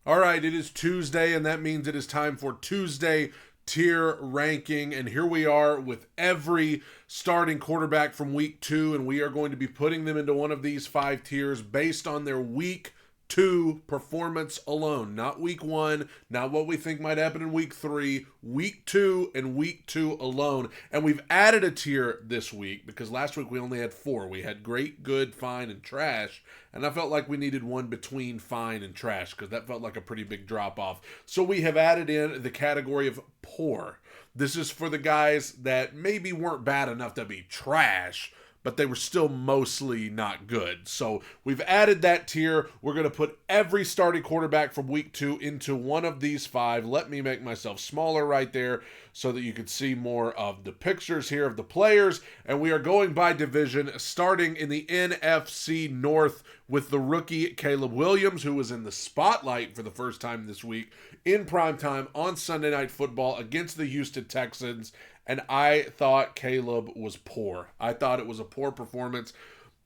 All right, it is Tuesday, and that means it is time for Tuesday tier ranking. And here we are with every starting quarterback from week 2, and we are going to be putting them into one of these 5 tiers based on their week 2 performance alone. Not week 1, not what we think might happen in week 3, week 2 and week 2 alone. And we've added a tier this week because last week we only had 4. We had great, good, fine, and trash. And I felt like we needed one between fine and trash because that felt like a pretty big drop off. So we have added in the category of poor. This is for the guys that maybe weren't bad enough to be trash, but they were still mostly not good. So we've added that tier. We're going to put every starting quarterback from week 2 into one of these 5. Let me make myself smaller right there so that you can see more of the pictures here of the players. And we are going by division, starting in the NFC North with the rookie Caleb Williams, who was in the spotlight for the first time this week in primetime on Sunday Night Football against the Houston Texans. And I thought Caleb was poor. I thought it was a poor performance.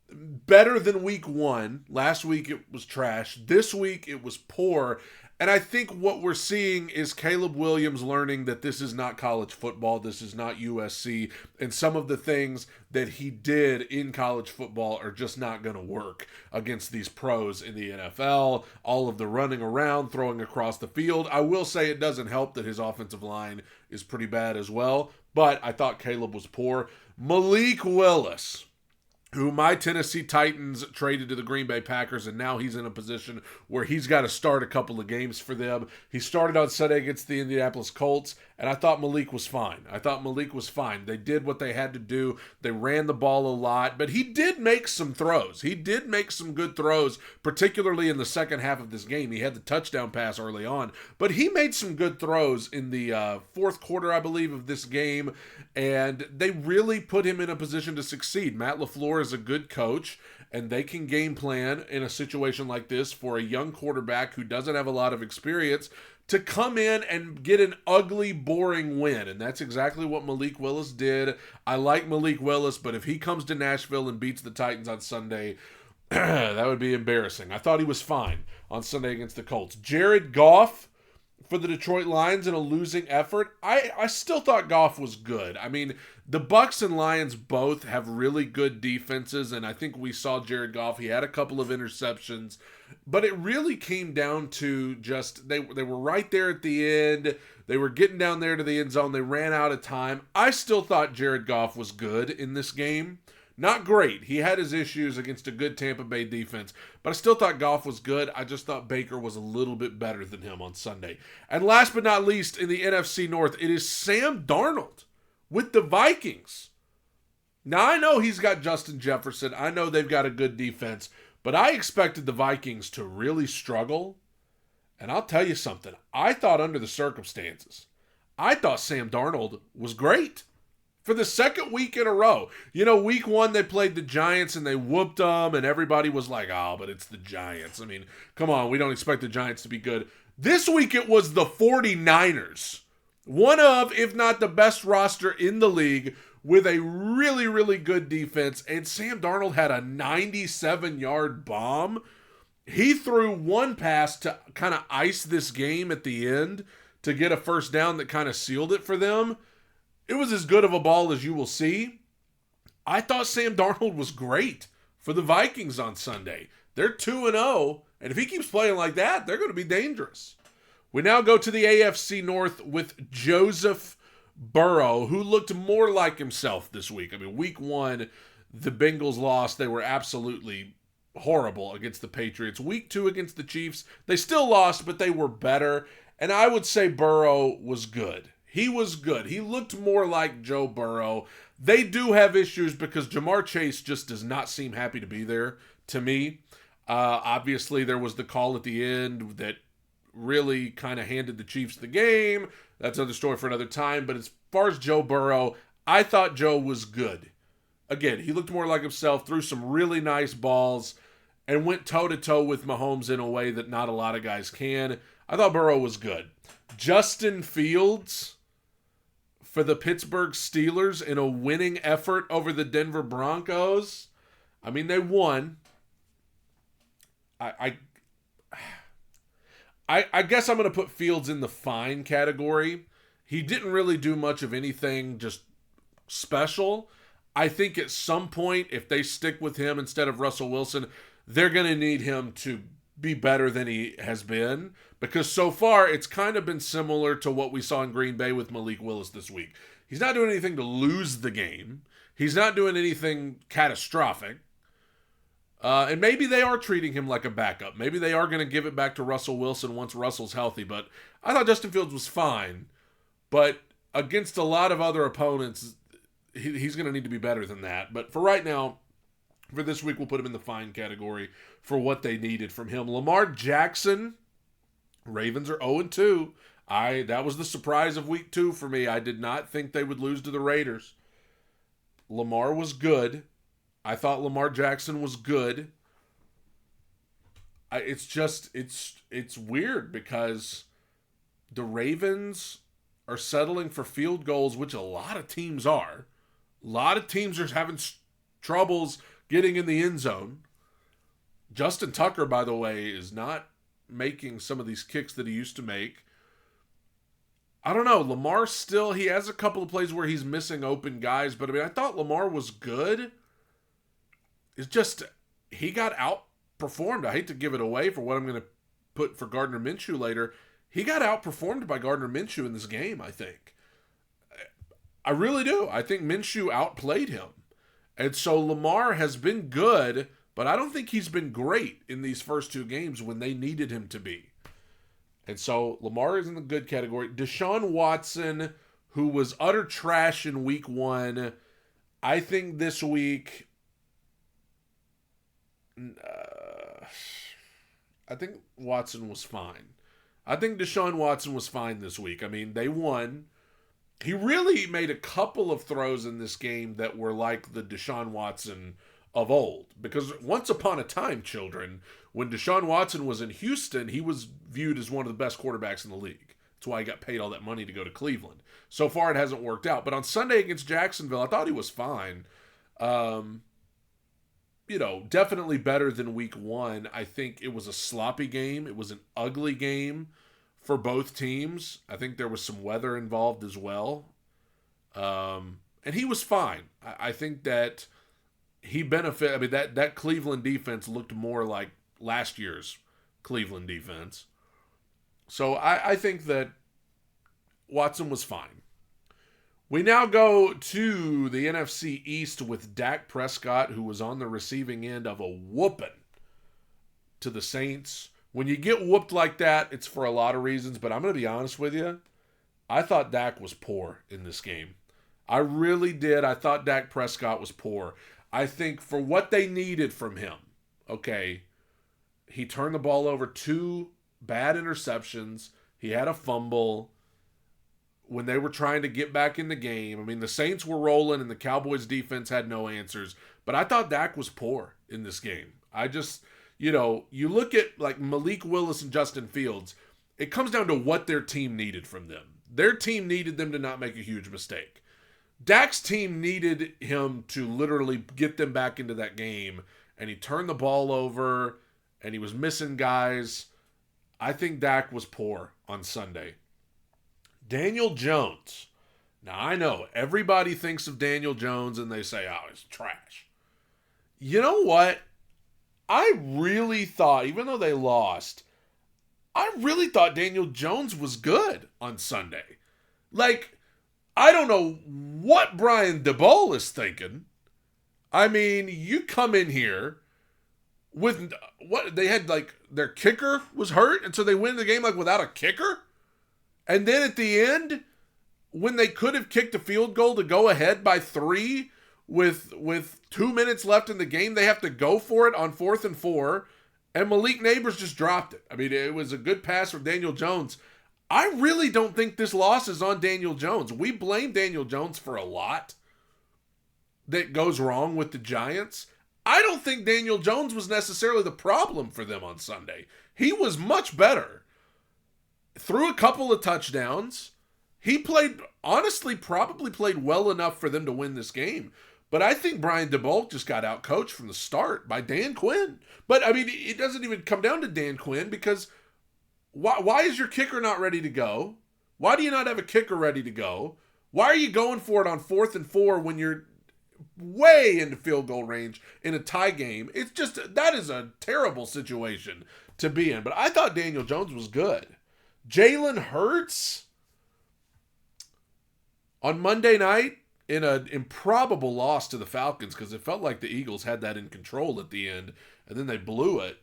Better than week 1. Last week it was trash. This week it was poor. And I think what we're seeing is Caleb Williams learning that this is not college football. This is not USC. And some of the things that he did in college football are just not going to work against these pros in the NFL. All of the running around, throwing across the field. I will say it doesn't help that his offensive line is pretty bad as well. But I thought Caleb was poor. Malik Willis, who my Tennessee Titans traded to the Green Bay Packers, and now he's in a position where he's got to start a couple of games for them. He started on Sunday against the Indianapolis Colts, and I thought Malik was fine. They did what they had to do. They ran the ball a lot, but he did make some throws. He did make some good throws, particularly in the second half of this game. He had the touchdown pass early on, but he made some good throws in the fourth quarter, I believe, of this game, and they really put him in a position to succeed. Matt LaFleur is a good coach, and they can game plan in a situation like this for a young quarterback who doesn't have a lot of experience to come in and get an ugly, boring win. And that's exactly what Malik Willis did. I like Malik Willis, but if he comes to Nashville and beats the Titans on Sunday, that would be embarrassing. I thought he was fine on Sunday against the Colts. Jared Goff for the Detroit Lions in a losing effort. I still thought Goff was good. I mean, the Bucs and Lions both have really good defenses, and I think we saw Jared Goff. He had a couple of interceptions, but it really came down to just they were right there at the end. They were getting down there to the end zone. They ran out of time. I still thought Jared Goff was good in this game. Not great. He had his issues against a good Tampa Bay defense, but I still thought Goff was good. I just thought Baker was a little bit better than him on Sunday. And last but not least, in the NFC North, it is Sam Darnold with the Vikings. Now, I know he's got Justin Jefferson. I know they've got a good defense, but I expected the Vikings to really struggle. And I'll tell you something. I thought under the circumstances, I thought Sam Darnold was great. For the second week in a row. You know, week 1 they played the Giants and they whooped them and everybody was like, oh, but it's the Giants. I mean, come on, we don't expect the Giants to be good. This week it was the 49ers. One of, if not the best roster in the league with a really, really good defense. And Sam Darnold had a 97-yard bomb. He threw one pass to kind of ice this game at the end to get a first down that kind of sealed it for them. It was as good of a ball as you will see. I thought Sam Darnold was great for the Vikings on Sunday. They're 2-0, and if he keeps playing like that, they're going to be dangerous. We now go to the AFC North with Joseph Burrow, who looked more like himself this week. I mean, week 1, the Bengals lost. They were absolutely horrible against the Patriots. Week 2 against the Chiefs, they still lost, but they were better. And I would say Burrow was good. He was good. He looked more like Joe Burrow. They do have issues because Jamar Chase just does not seem happy to be there to me. Obviously, there was the call at the end that really kind of handed the Chiefs the game. That's another story for another time. But as far as Joe Burrow, I thought Joe was good. Again, he looked more like himself, threw some really nice balls, and went toe-to-toe with Mahomes in a way that not a lot of guys can. I thought Burrow was good. Justin Fields for the Pittsburgh Steelers in a winning effort over the Denver Broncos. I mean, they won. I guess I'm going to put Fields in the fine category. He didn't really do much of anything just special. I think at some point, if they stick with him instead of Russell Wilson, they're going to need him to be better than he has been, because so far it's kind of been similar to what we saw in Green Bay with Malik Willis this week. He's not doing anything to lose the game. He's not doing anything catastrophic. And maybe they are treating him like a backup. Maybe they are going to give it back to Russell Wilson once Russell's healthy. But I thought Justin Fields was fine. But against a lot of other opponents, he's going to need to be better than that. But for right now, for this week, we'll put him in the fine category for what they needed from him. Lamar Jackson, Ravens are 0-2. That was the surprise of week 2 for me. I did not think they would lose to the Raiders. Lamar was good. I thought Lamar Jackson was good. It's weird because the Ravens are settling for field goals, which a lot of teams are. A lot of teams are having troubles getting in the end zone. Justin Tucker, by the way, is not making some of these kicks that he used to make. I don't know. Lamar still, he has a couple of plays where he's missing open guys, but I thought Lamar was good. It's just, he got outperformed. I hate to give it away for what I'm going to put for Gardner Minshew later. He got outperformed by Gardner Minshew in this game, I think. I really do. I think Minshew outplayed him. And so Lamar has been good, but I don't think he's been great in these first 2 games when they needed him to be. And so Lamar is in the good category. Deshaun Watson, who was utter trash in week 1, I think this week, I think Watson was fine. I think Deshaun Watson was fine this week. I mean, they won. He really made a couple of throws in this game that were like the Deshaun Watson of old. Because once upon a time, children, when Deshaun Watson was in Houston, he was viewed as one of the best quarterbacks in the league. That's why he got paid all that money to go to Cleveland. So far, it hasn't worked out. But on Sunday against Jacksonville, I thought he was fine. Definitely better than week 1. I think it was a sloppy game. It was an ugly game for both teams. I think there was some weather involved as well. And he was fine. I think that he benefited. I mean, that Cleveland defense looked more like last year's Cleveland defense. So I think that Watson was fine. We now go to the NFC East with Dak Prescott, who was on the receiving end of a whooping to the Saints. When you get whooped like that, it's for a lot of reasons, but I'm going to be honest with you. I thought Dak was poor in this game. I really did. I thought Dak Prescott was poor. I think for what they needed from him, okay, he turned the ball over 2 bad interceptions. He had a fumble when they were trying to get back in the game. I mean, the Saints were rolling and the Cowboys defense had no answers. But I thought Dak was poor in this game. I just, you look at like Malik Willis and Justin Fields, it comes down to what their team needed from them. Their team needed them to not make a huge mistake. Dak's team needed him to literally get them back into that game, and he turned the ball over, and he was missing guys. I think Dak was poor on Sunday. Daniel Jones. Now, I know everybody thinks of Daniel Jones and they say, oh, he's trash. You know what? I really thought, even though they lost, I really thought Daniel Jones was good on Sunday. Like, I don't know what Brian DeBole is thinking. I mean, you come in here with what they had, like, their kicker was hurt, and so they win the game like without a kicker. And then at the end, when they could have kicked a field goal to go ahead by 3 with 2 minutes left in the game, they have to go for it on 4th and 4. And Malik Neighbors just dropped it. I mean, it was a good pass from Daniel Jones. I really don't think this loss is on Daniel Jones. We blame Daniel Jones for a lot that goes wrong with the Giants. I don't think Daniel Jones was necessarily the problem for them on Sunday. He was much better. Threw a couple of touchdowns. He played, honestly, probably played well enough for them to win this game. But I think Brian DeBole just got out-coached from the start by Dan Quinn. But, I mean, it doesn't even come down to Dan Quinn because Why is your kicker not ready to go? Why do you not have a kicker ready to go? Why are you going for it on 4th and 4 when you're way into field goal range in a tie game? It's just, that is a terrible situation to be in. But I thought Daniel Jones was good. Jalen Hurts on Monday night in an improbable loss to the Falcons, because it felt like the Eagles had that in control at the end, and then they blew it.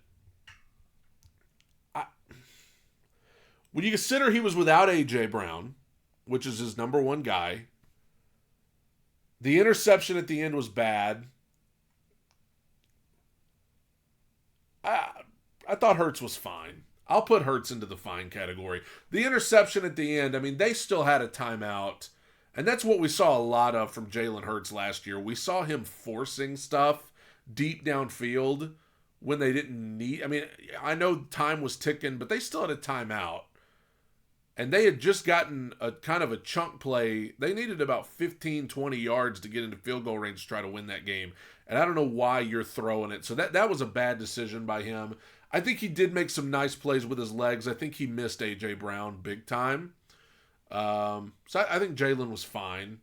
When you consider he was without A.J. Brown, which is his number one guy, the interception at the end was bad. I thought Hurts was fine. I'll put Hurts into the fine category. The interception at the end, I mean, they still had a timeout. And that's what we saw a lot of from Jalen Hurts last year. We saw him forcing stuff deep downfield when they didn't need. I mean, I know time was ticking, but they still had a timeout. And they had just gotten a kind of a chunk play. They needed about 15, 20 yards to get into field goal range to try to win that game. And I don't know why you're throwing it. So that was a bad decision by him. I think he did make some nice plays with his legs. I think he missed A.J. Brown big time. So I think Jalen was fine.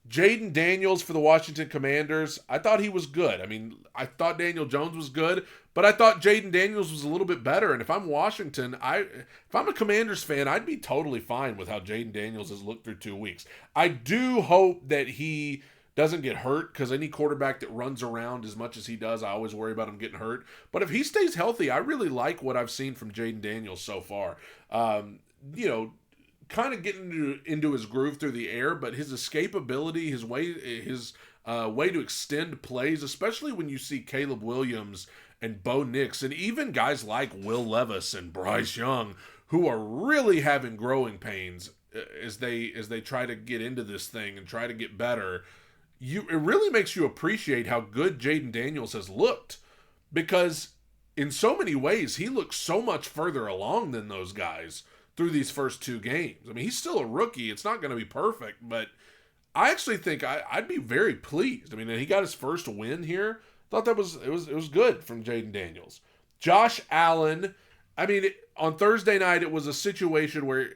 Jaden Daniels for the Washington Commanders, I thought he was good. I mean, I thought Daniel Jones was good, but I thought Jaden Daniels was a little bit better. And if I'm Washington, if I'm a Commanders fan, I'd be totally fine with how Jaden Daniels has looked through 2 weeks. I do hope that he doesn't get hurt, because any quarterback that runs around as much as he does, I always worry about him getting hurt. But if he stays healthy, I really like what I've seen from Jaden Daniels so far. Kind of getting into his groove through the air, but his escapability, his way to extend plays, especially when you see Caleb Williams and Bo Nix, and even guys like Will Levis and Bryce Young, who are really having growing pains as they try to get into this thing and try to get better. It really makes you appreciate how good Jaden Daniels has looked, because in so many ways he looks so much further along than those guys through these first 2 games. I mean, he's still a rookie. It's not going to be perfect, but I actually think I'd be very pleased. I mean, he got his first win here. Thought it was good from Jaden Daniels. Josh Allen, I mean, on Thursday night, it was a situation where,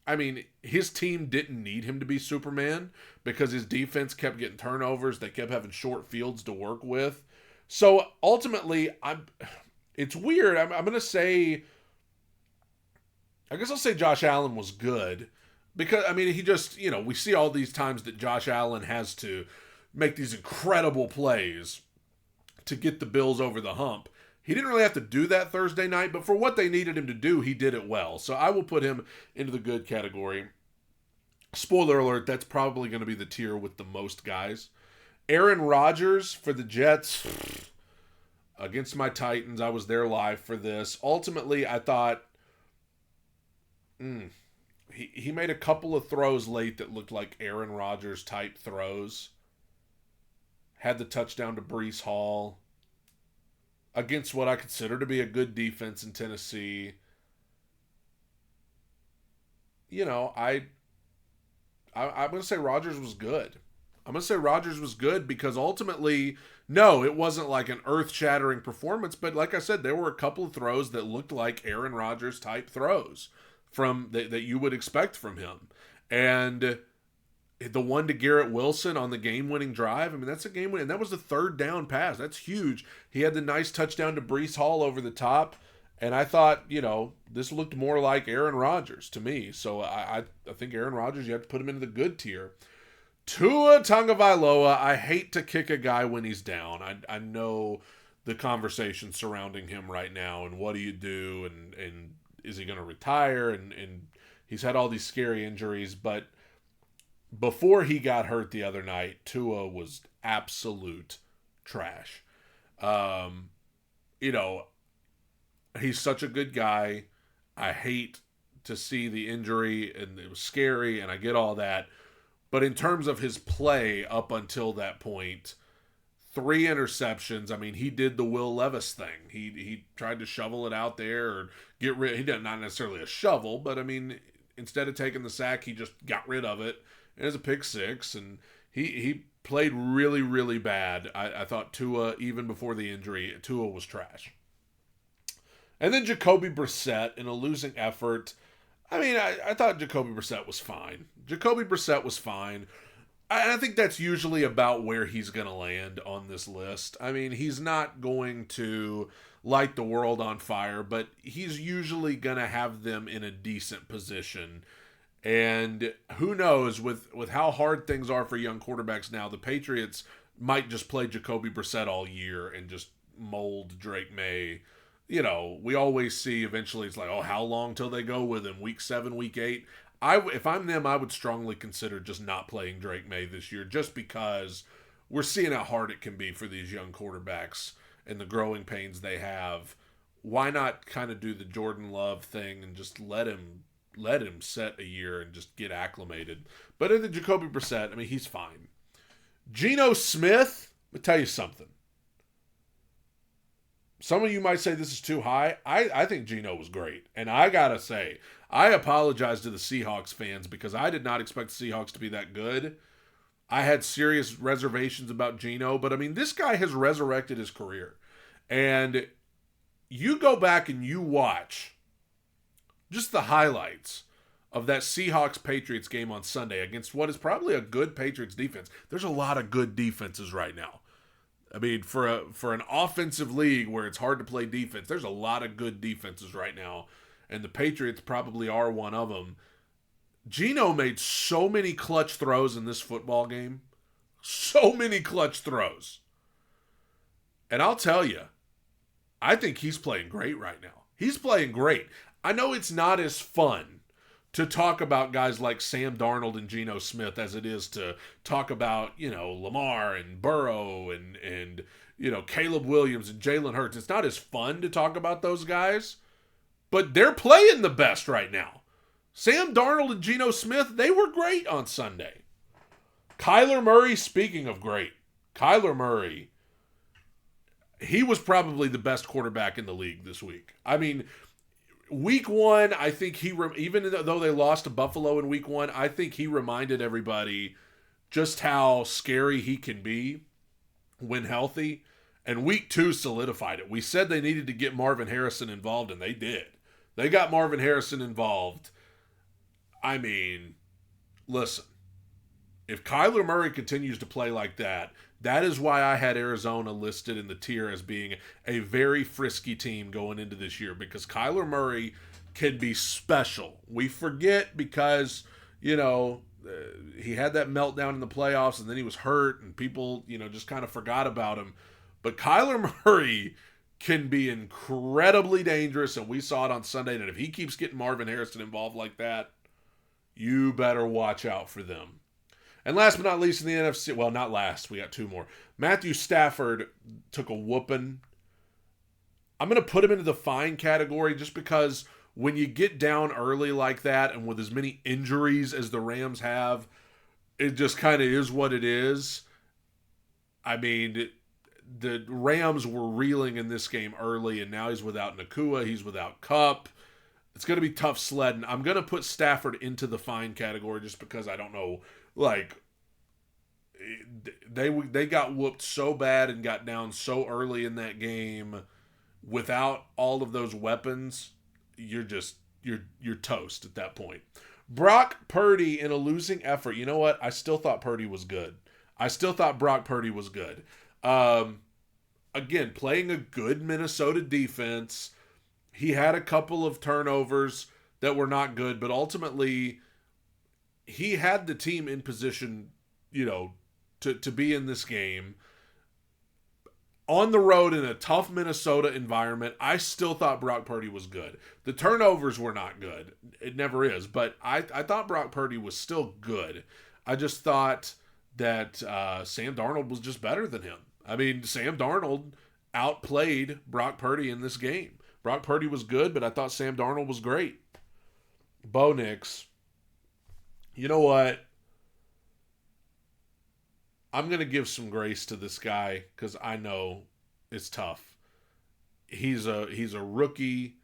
I mean, his team didn't need him to be Superman, because his defense kept getting turnovers. They kept having short fields to work with. So ultimately, it's weird. I'm going to say, I guess I'll say Josh Allen was good, because, I mean, he just, we see all these times that Josh Allen has to make these incredible plays to get the Bills over the hump. He didn't really have to do that Thursday night, but for what they needed him to do, he did it well. So I will put him into the good category. Spoiler alert, that's probably going to be the tier with the most guys. Aaron Rodgers for the Jets against my Titans. I was there live for this. Ultimately, I thought he made a couple of throws late that looked like Aaron Rodgers type throws. Had the touchdown to Breece Hall against what I consider to be a good defense in Tennessee. I'm going to say Rodgers was good. I'm going to say Rodgers was good because ultimately, no, it wasn't like an earth-shattering performance, but like I said, there were a couple of throws that looked like Aaron Rodgers type throws from that you would expect from him. And the one to Garrett Wilson on the game-winning drive, I mean, that's a game-winning, and that was the 3rd down pass. That's huge. He had the nice touchdown to Breece Hall over the top, and I thought, this looked more like Aaron Rodgers to me. So I think Aaron Rodgers, you have to put him into the good tier. Tua Tagovailoa, I hate to kick a guy when he's down. I know the conversation surrounding him right now, and what do you do, and is he going to retire, and he's had all these scary injuries, but before he got hurt the other night, Tua was absolute trash. He's such a good guy. I hate to see the injury, and it was scary, and I get all that. But in terms of his play up until that point, 3 interceptions. I mean, he did the Will Levis thing. He tried to shovel it out there or get rid. He did not necessarily a shovel, but I mean, instead of taking the sack, he just got rid of it. It was a pick 6, and he played really, really bad. I thought Tua, even before the injury, Tua was trash. And then Jacoby Brissett in a losing effort. I mean, I thought Jacoby Brissett was fine. Jacoby Brissett was fine. I think that's usually about where he's going to land on this list. I mean, he's not going to light the world on fire, but he's usually going to have them in a decent position. And who knows, with how hard things are for young quarterbacks now, the Patriots might just play Jacoby Brissett all year and just mold Drake May. You know, we always see eventually it's like, oh, how long till they go with him? Week 7, week 8? If I'm them, I would strongly consider just not playing Drake May this year, just because we're seeing how hard it can be for these young quarterbacks and the growing pains they have. Why not kind of do the Jordan Love thing and just let him set a year and just get acclimated? But in the Jacoby Brissett, I mean, he's fine. Geno Smith, let me tell you something. Some of you might say this is too high. I think Geno was great. And I got to say, I apologize to the Seahawks fans because I did not expect the Seahawks to be that good. I had serious reservations about Geno, but I mean, this guy has resurrected his career. And you go back and you watch just the highlights of that Seahawks-Patriots game on Sunday against what is probably a good Patriots defense. There's a lot of good defenses right now. I mean, for an offensive league where it's hard to play defense, there's a lot of good defenses right now, and the Patriots probably are one of them. Geno made so many clutch throws in this football game. So many clutch throws. And I'll tell you, I think he's playing great right now. He's playing great. I know it's not as fun to talk about guys like Sam Darnold and Geno Smith as it is to talk about, you know, Lamar and Burrow and you know, Caleb Williams and Jalen Hurts. It's not as fun to talk about those guys, but they're playing the best right now. Sam Darnold and Geno Smith, they were great on Sunday. Kyler Murray, speaking of great, Kyler Murray, he was probably the best quarterback in the league this week. I mean, Week 1, I think even though they lost to Buffalo in Week 1, I think he reminded everybody just how scary he can be when healthy. And Week 2 solidified it. We said they needed to get Marvin Harrison involved, and they did. They got Marvin Harrison involved. I mean, listen, if Kyler Murray continues to play like that, that is why I had Arizona listed in the tier as being a very frisky team going into this year, because Kyler Murray can be special. We forget because, you know, he had that meltdown in the playoffs and then he was hurt and people, you know, just kind of forgot about him. But Kyler Murray can be incredibly dangerous, and we saw it on Sunday that if he keeps getting Marvin Harrison involved like that, you better watch out for them. And last but not least in the NFC, well, not last, we got 2 more. Matthew Stafford took a whooping. I'm going to put him into the fine category just because when you get down early like that and with as many injuries as the Rams have, it just kind of is what it is. I mean, the Rams were reeling in this game early, and now he's without Nakua, he's without Kupp. It's going to be tough sledding. I'm going to put Stafford into the fine category just because I don't know. Like, they got whooped so bad and got down so early in that game without all of those weapons. You're toast at that point. Brock Purdy in a losing effort. You know what? I still thought Purdy was good. I still thought Brock Purdy was good. Again, playing a good Minnesota defense. He had a couple of turnovers that were not good, but ultimately he had the team in position, you know, to be in this game. On the road in a tough Minnesota environment, I still thought Brock Purdy was good. The turnovers were not good. It never is. But I thought Brock Purdy was still good. I just thought that Sam Darnold was just better than him. I mean, Sam Darnold outplayed Brock Purdy in this game. Brock Purdy was good, but I thought Sam Darnold was great. Bo Nix, you know what? I'm going to give some grace to this guy because I know it's tough. He's a rookie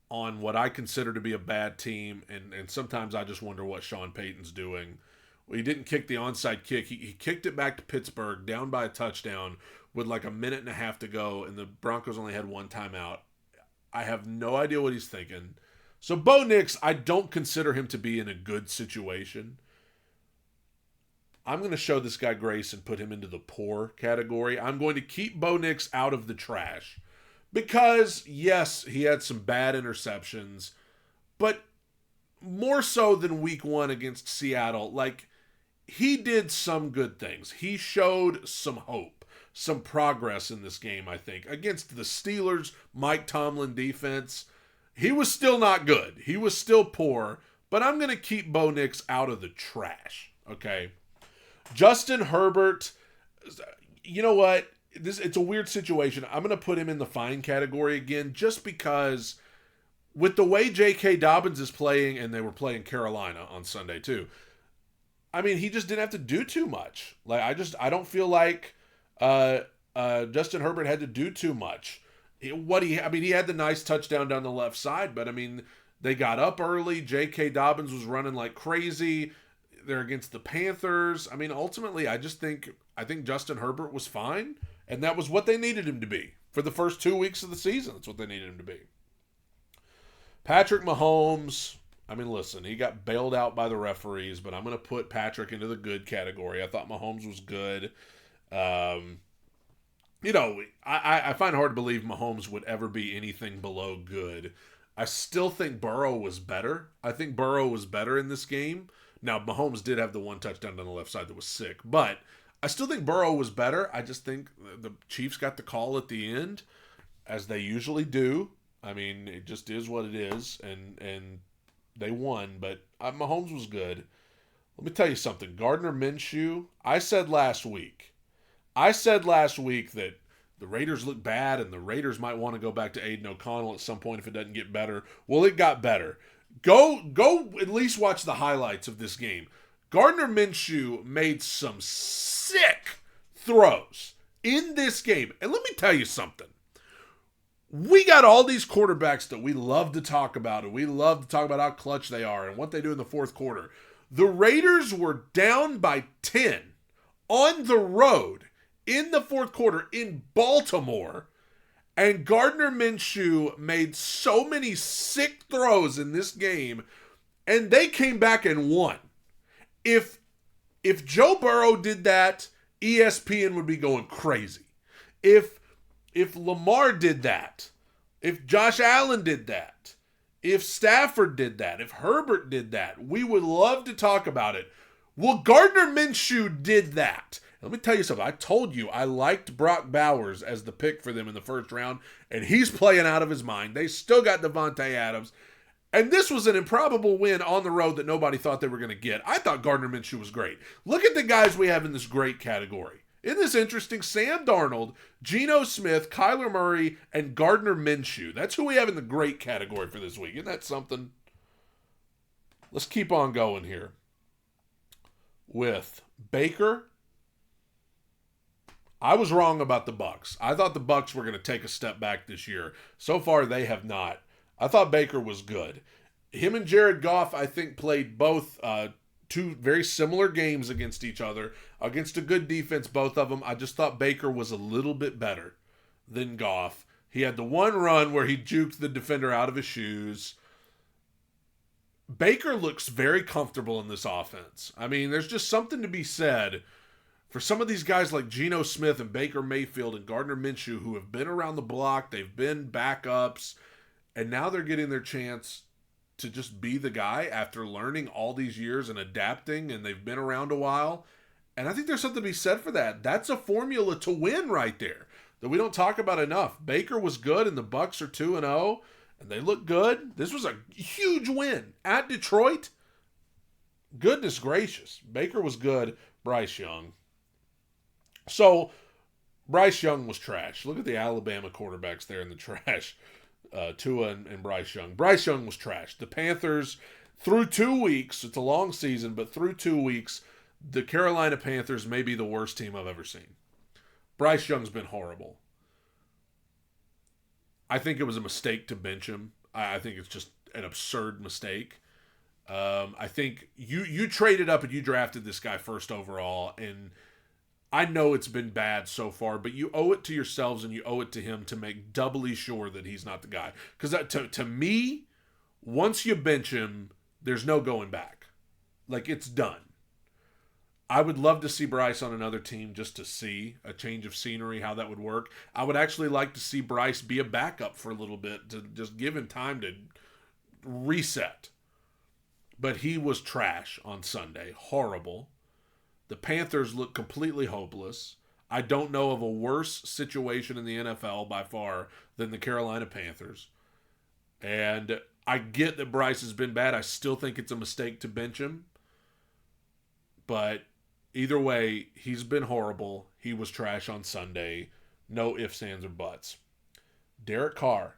on what I consider to be a bad team, and sometimes I just wonder what Sean Payton's doing. Well, he didn't kick the onside kick. He kicked it back to Pittsburgh, down by a touchdown with like a minute and a half to go, and the Broncos only had 1 timeout. I have no idea what he's thinking. So Bo Nix, I don't consider him to be in a good situation. I'm going to show this guy grace and put him into the poor category. I'm going to keep Bo Nix out of the trash. Because, yes, he had some bad interceptions, but more so than week 1 against Seattle, like, he did some good things. He showed some hope, some progress in this game, I think. Against the Steelers, Mike Tomlin defense, he was still not good. He was still poor, but I'm going to keep Bo Nix out of the trash, okay? Justin Herbert, you know what? It's a weird situation. I'm going to put him in the fine category again just because with the way J.K. Dobbins is playing, and they were playing Carolina on Sunday too, I mean, he just didn't have to do too much. Like, I don't feel like Justin Herbert had to do too much. He had the nice touchdown down the left side, but I mean, they got up early. J.K. Dobbins was running like crazy. They're against the Panthers. I mean, ultimately, I think Justin Herbert was fine, and that was what they needed him to be for the first 2 weeks of the season. That's what they needed him to be. Patrick Mahomes, I mean, listen, he got bailed out by the referees, but I'm going to put Patrick into the good category. I thought Mahomes was good. I find it hard to believe Mahomes would ever be anything below good. I still think Burrow was better. I think Burrow was better in this game. Now, Mahomes did have the one touchdown on the left side that was sick, but I still think Burrow was better. I just think the Chiefs got the call at the end, as they usually do. I mean, it just is what it is, and they won, but Mahomes was good. Let me tell you something. Gardner Minshew, I said last week that the Raiders look bad and the Raiders might want to go back to Aiden O'Connell at some point if it doesn't get better. Well, it got better. Go at least watch the highlights of this game. Gardner Minshew made some sick throws in this game. And let me tell you something. We got all these quarterbacks that we love to talk about, and we love to talk about how clutch they are and what they do in the fourth quarter. The Raiders were down by 10 on the road in the fourth quarter in Baltimore, and Gardner Minshew made so many sick throws in this game, and they came back and won. If Joe Burrow did that, ESPN would be going crazy. If Lamar did that, if Josh Allen did that, if Stafford did that, if Herbert did that, we would love to talk about it. Well, Gardner Minshew did that. Let me tell you something. I told you I liked Brock Bowers as the pick for them in the first round, and he's playing out of his mind. They still got Devontae Adams, and this was an improbable win on the road that nobody thought they were going to get. I thought Gardner Minshew was great. Look at the guys we have in this great category. Isn't this interesting? Sam Darnold, Geno Smith, Kyler Murray, and Gardner Minshew. That's who we have in the great category for this week. Isn't that something? Let's keep on going here with Baker. I was wrong about the Bucs. I thought the Bucs were going to take a step back this year. So far, they have not. I thought Baker was good. Him and Jared Goff, I think, played both two very similar games against each other, against a good defense, both of them. I just thought Baker was a little bit better than Goff. He had the one run where he juked the defender out of his shoes. Baker looks very comfortable in this offense. I mean, there's just something to be said for some of these guys like Geno Smith and Baker Mayfield and Gardner Minshew who have been around the block, they've been backups, and now they're getting their chance to just be the guy after learning all these years and adapting, and they've been around a while. And I think there's something to be said for that. That's a formula to win right there that we don't talk about enough. Baker was good, and the Bucs are 2-0, and they look good. This was a huge win at Detroit. Goodness gracious. Baker was good. Bryce Young. So, Bryce Young was trash. Look at the Alabama quarterbacks there in the trash. Tua and Bryce Young. Bryce Young was trash. The Panthers, through 2 weeks, it's a long season, but through 2 weeks, the Carolina Panthers may be the worst team I've ever seen. Bryce Young's been horrible. I think it was a mistake to bench him. I think it's just an absurd mistake. I think you traded up and you drafted this guy first overall, and I know it's been bad so far, but you owe it to yourselves and you owe it to him to make doubly sure that he's not the guy. Because to me, once you bench him, there's no going back. Like, it's done. I would love to see Bryce on another team just to see a change of scenery, how that would work. I would actually like to see Bryce be a backup for a little bit to just give him time to reset. But he was trash on Sunday. Horrible. The Panthers look completely hopeless. I don't know of a worse situation in the NFL by far than the Carolina Panthers. And I get that Bryce has been bad. I still think it's a mistake to bench him. But either way, he's been horrible. He was trash on Sunday. No ifs, ands, or buts. Derek Carr.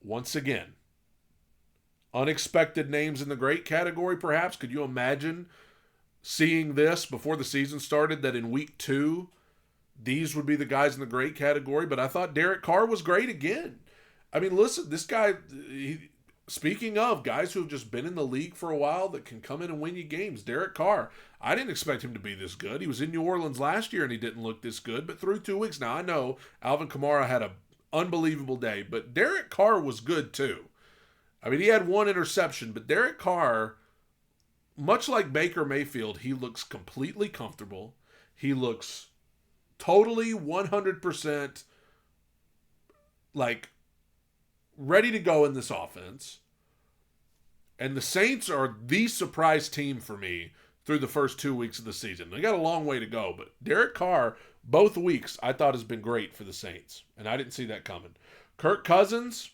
Once again. Unexpected names in the great category, perhaps. Could you imagine seeing this before the season started, that in week 2, these would be the guys in the great category? But I thought Derek Carr was great again. I mean, listen, this guy, speaking of guys who have just been in the league for a while that can come in and win you games, Derek Carr, I didn't expect him to be this good. He was in New Orleans last year and he didn't look this good, but through 2 weeks now, I know Alvin Kamara had an unbelievable day, but Derek Carr was good too. I mean, he had 1 interception, but Derek Carr, much like Baker Mayfield, he looks completely comfortable. He looks totally 100% like ready to go in this offense. And the Saints are the surprise team for me through the first 2 weeks of the season. They got a long way to go, but Derek Carr, both weeks, I thought has been great for the Saints. And I didn't see that coming. Kirk Cousins,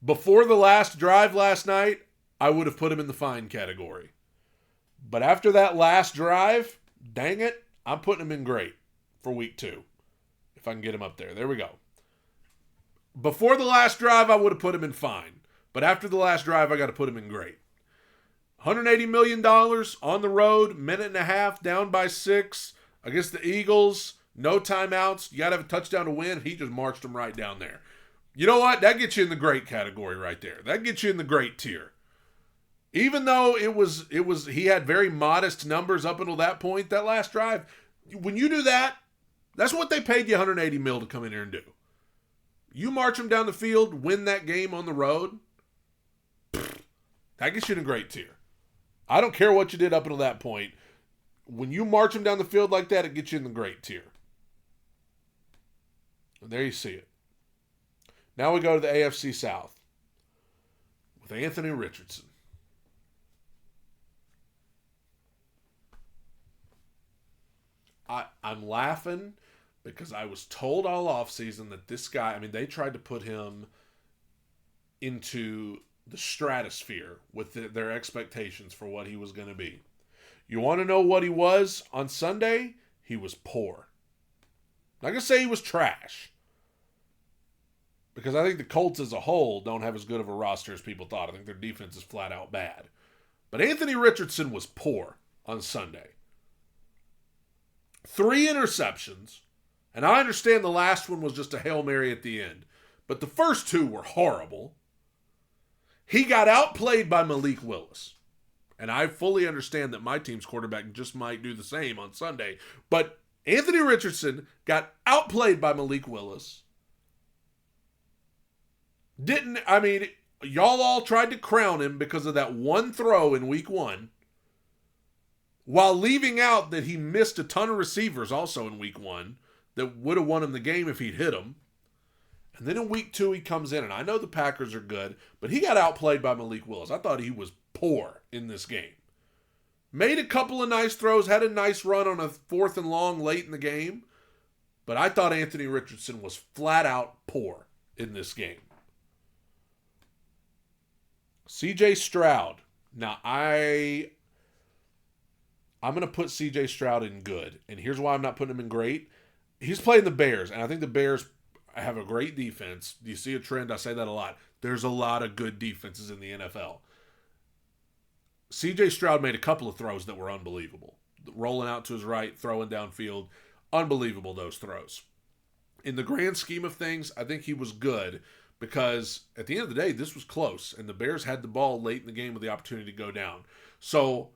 before the last drive last night, I would have put him in the fine category. But after that last drive, dang it, I'm putting him in great for week 2. If I can get him up there. There we go. Before the last drive, I would have put him in fine. But after the last drive, I got to put him in great. $180 million on the road, minute and a half, down by 6 against the Eagles. No timeouts. You got to have a touchdown to win. He just marched them right down there. You know what? That gets you in the great category right there. That gets you in the great tier. Even though he had very modest numbers up until that point, that last drive, when you do that, that's what they paid you $180 million to come in here and do. You march them down the field, win that game on the road, that gets you in a great tier. I don't care what you did up until that point. When you march them down the field like that, it gets you in the great tier. And there you see it. Now we go to the AFC South with Anthony Richardson. I'm laughing because I was told all offseason that this guy, I mean, they tried to put him into the stratosphere with their expectations for what he was going to be. You want to know what he was on Sunday? He was poor. I'm not going to say he was trash, because I think the Colts as a whole don't have as good of a roster as people thought. I think their defense is flat out bad. But Anthony Richardson was poor on Sunday. 3 interceptions, and I understand the last one was just a Hail Mary at the end, but the first 2 were horrible. He got outplayed by Malik Willis, and I fully understand that my team's quarterback just might do the same on Sunday, but Anthony Richardson got outplayed by Malik Willis. Y'all all tried to crown him because of that one throw in week 1, while leaving out that he missed a ton of receivers also in week 1 that would have won him the game if he'd hit them. And then in week 2, he comes in, and I know the Packers are good, but he got outplayed by Malik Willis. I thought he was poor in this game. Made a couple of nice throws, had a nice run on a 4th and long late in the game, but I thought Anthony Richardson was flat out poor in this game. CJ Stroud. Now, I'm going to put CJ Stroud in good, and here's why I'm not putting him in great. He's playing the Bears, and I think the Bears have a great defense. You see a trend, I say that a lot. There's a lot of good defenses in the NFL. CJ Stroud made a couple of throws that were unbelievable. Rolling out to his right, throwing downfield. Unbelievable, those throws. In the grand scheme of things, I think he was good because at the end of the day, this was close, and the Bears had the ball late in the game with the opportunity to go down. So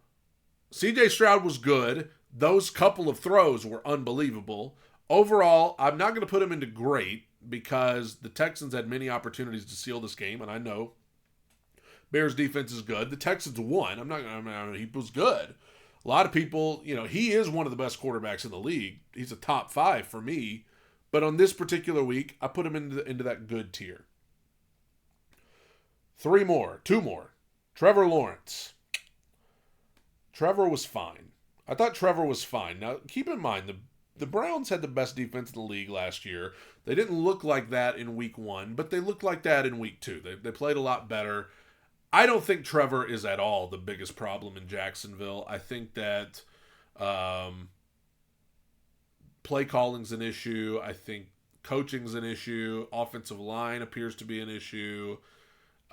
CJ Stroud was good. Those couple of throws were unbelievable. Overall, I'm not going to put him into great because the Texans had many opportunities to seal this game, and I know Bears defense is good. The Texans won. He was good. A lot of people, he is one of the best quarterbacks in the league. He's a top 5 for me. But on this particular week, I put him into that good tier. 2 more. Trevor Lawrence. Trevor was fine. I thought Trevor was fine. Now, keep in mind, the Browns had the best defense in the league last year. They didn't look like that in week 1, but they looked like that in week 2. They played a lot better. I don't think Trevor is at all the biggest problem in Jacksonville. I think that play calling's an issue. I think coaching's an issue. Offensive line appears to be an issue.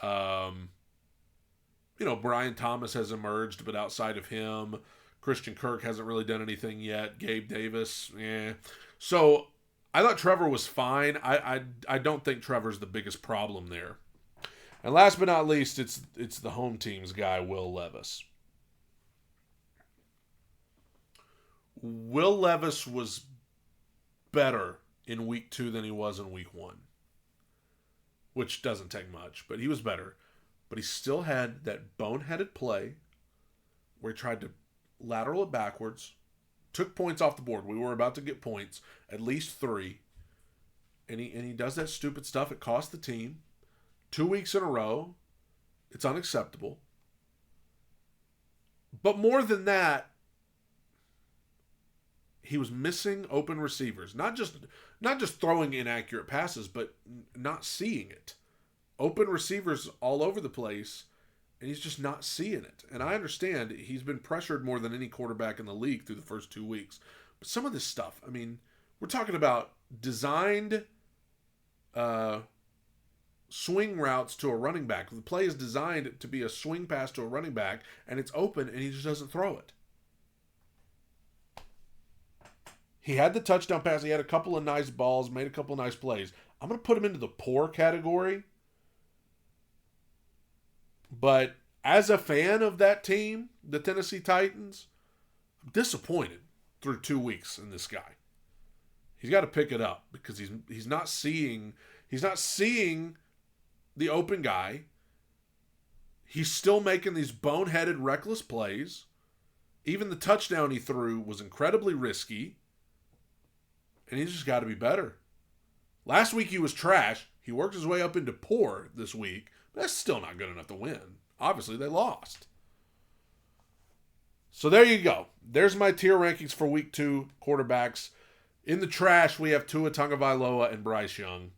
Brian Thomas has emerged, but outside of him, Christian Kirk hasn't really done anything yet. Gabe Davis, So I thought Trevor was fine. I don't think Trevor's the biggest problem there. And last but not least, it's the home team's guy, Will Levis. Will Levis was better in week 2 than he was in week 1, which doesn't take much, but he was better. But he still had that boneheaded play where he tried to lateral it backwards, took points off the board. We were about to get points, at least 3. And he does that stupid stuff. It cost the team 2 weeks in a row. It's unacceptable. But more than that, he was missing open receivers. Not just throwing inaccurate passes, but not seeing it. Open receivers all over the place, and he's just not seeing it. And I understand he's been pressured more than any quarterback in the league through the first 2 weeks. But some of this stuff, we're talking about designed swing routes to a running back. The play is designed to be a swing pass to a running back, and it's open, and he just doesn't throw it. He had the touchdown pass. He had a couple of nice balls, made a couple of nice plays. I'm going to put him into the poor category. But as a fan of that team, the Tennessee Titans, I'm disappointed through 2 weeks in this guy. He's got to pick it up because he's not seeing the open guy. He's still making these boneheaded, reckless plays. Even the touchdown he threw was incredibly risky. And he's just got to be better. Last week he was trash. He worked his way up into poor this week. But that's still not good enough to win. Obviously, they lost. So there you go. There's my tier rankings for week 2 quarterbacks. In the trash, we have Tua Tagovailoa and Bryce Young.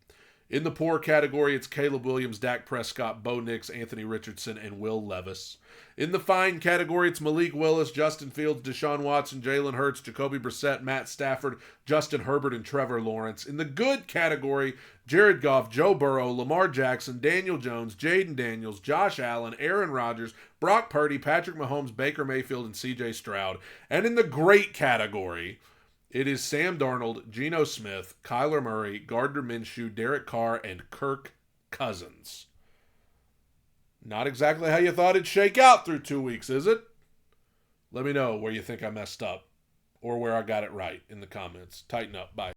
In the poor category, it's Caleb Williams, Dak Prescott, Bo Nix, Anthony Richardson, and Will Levis. In the fine category, it's Malik Willis, Justin Fields, Deshaun Watson, Jalen Hurts, Jacoby Brissett, Matt Stafford, Justin Herbert, and Trevor Lawrence. In the good category, Jared Goff, Joe Burrow, Lamar Jackson, Daniel Jones, Jaden Daniels, Josh Allen, Aaron Rodgers, Brock Purdy, Patrick Mahomes, Baker Mayfield, and CJ Stroud. And in the great category, it is Sam Darnold, Geno Smith, Kyler Murray, Gardner Minshew, Derek Carr, and Kirk Cousins. Not exactly how you thought it'd shake out through 2 weeks, is it? Let me know where you think I messed up or where I got it right in the comments. Tighten up. Bye.